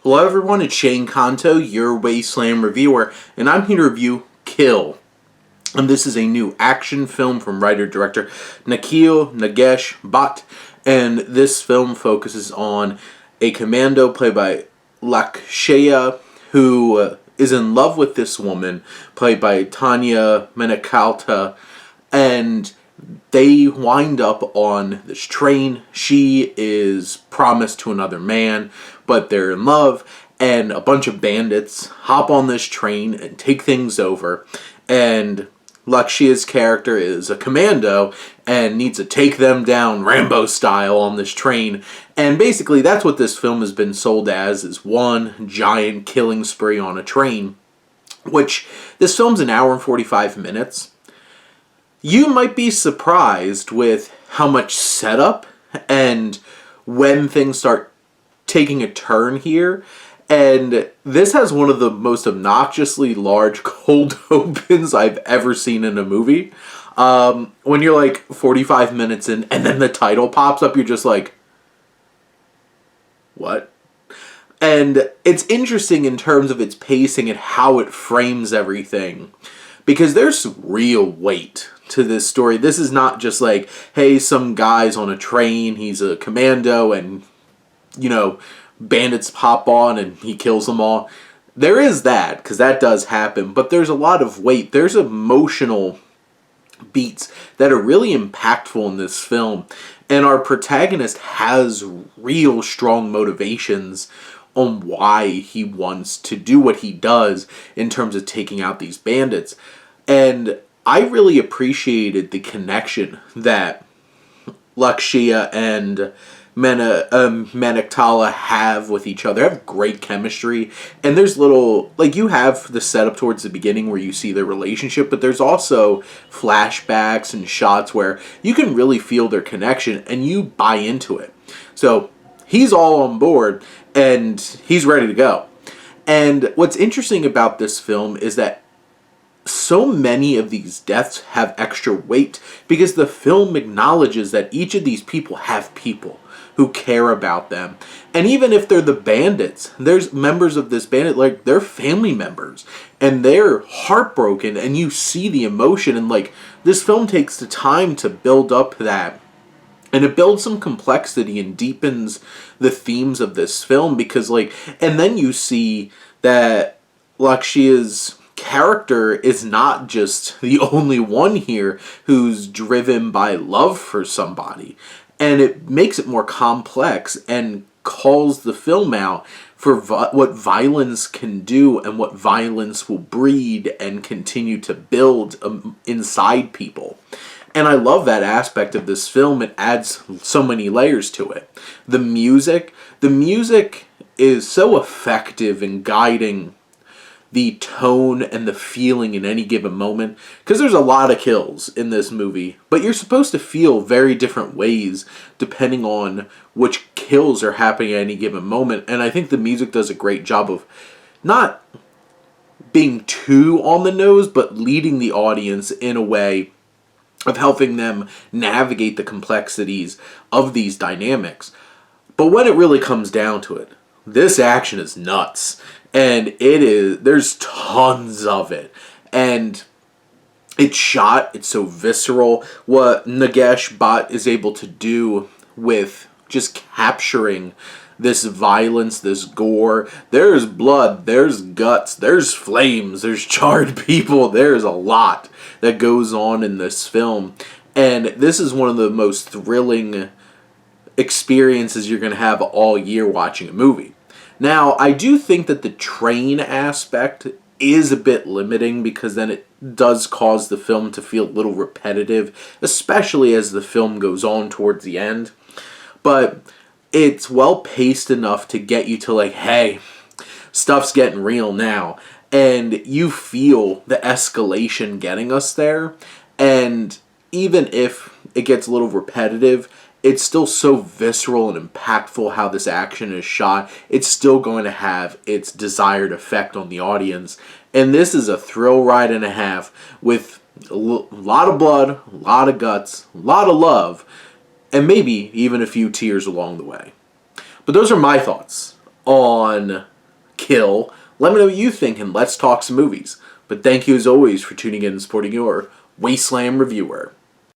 Hello everyone, it's Shane Kanto, your Wasteland reviewer, and I'm here to review Kill. And this is a new action film from writer-director Nikhil Nagesh Bhatt, and this film focuses on a commando played by Lakshya, who is in love with this woman, played by Tanya Menakalta, and they wind up on this train. She is promised to another man, but they're in love, and a bunch of bandits hop on this train and take things over. And Lakshya's character is a commando and needs to take them down Rambo style on this train. And basically that's what this film has been sold as, is one giant killing spree on a train. Which, this film's an hour and 45 minutes. You might be surprised with how much setup and when things start taking a turn here. And this has one of the most obnoxiously large cold opens I've ever seen in a movie. When you're like 45 minutes in and then the title pops up, you're just like, what? And it's interesting in terms of its pacing and how it frames everything, because there's real weight to this story. This is not just like, hey, some guy's on a train, he's a commando, and, you know, bandits pop on and he kills them all. There is that, because that does happen, but there's a lot of weight. There's emotional beats that are really impactful in this film, and our protagonist has real strong motivations on why he wants to do what he does in terms of taking out these bandits. And I really appreciated the connection that Lakshya and Manaktala have with each other. They have great chemistry, and there's little, like, you have the setup towards the beginning where you see their relationship, but there's also flashbacks and shots where you can really feel their connection and you buy into it. So he's all on board and he's ready to go. And what's interesting about this film is that so many of these deaths have extra weight because the film acknowledges that each of these people have people who care about them. And even if they're the bandits, there's members of this bandit, like, they're family members and they're heartbroken, and you see the emotion. And like, this film takes the time to build up that, and it builds some complexity and deepens the themes of this film, because like, and then you see that Lakshya's character is not just the only one here who's driven by love for somebody, and it makes it more complex and calls the film out for what violence can do and what violence will breed and continue to build inside people. And I love that aspect of this film. It adds so many layers to it. The music is so effective in guiding the tone and the feeling in any given moment, because there's a lot of kills in this movie, but you're supposed to feel very different ways depending on which kills are happening at any given moment. And I think the music does a great job of not being too on the nose, but leading the audience in a way of helping them navigate the complexities of these dynamics. But when it really comes down to it, this action is nuts. And there's tons of it. And it's shot, it's so visceral. What Nagesh Bhatt is able to do with just capturing this violence, this gore. There's blood, there's guts, there's flames, there's charred people. There's a lot that goes on in this film. And this is one of the most thrilling experiences you're going to have all year watching a movie. Now, I do think that the train aspect is a bit limiting, because then it does cause the film to feel a little repetitive, especially as the film goes on towards the end. But it's well paced enough to get you to like, hey, stuff's getting real now. And you feel the escalation getting us there. And even if it gets a little repetitive, it's still so visceral and impactful how this action is shot. It's still going to have its desired effect on the audience. And this is a thrill ride and a half with a lot of blood, a lot of guts, a lot of love, and maybe even a few tears along the way. But those are my thoughts on kill. Let me know what you think and let's talk some movies. But thank you as always for tuning in and supporting your Wasteland reviewer.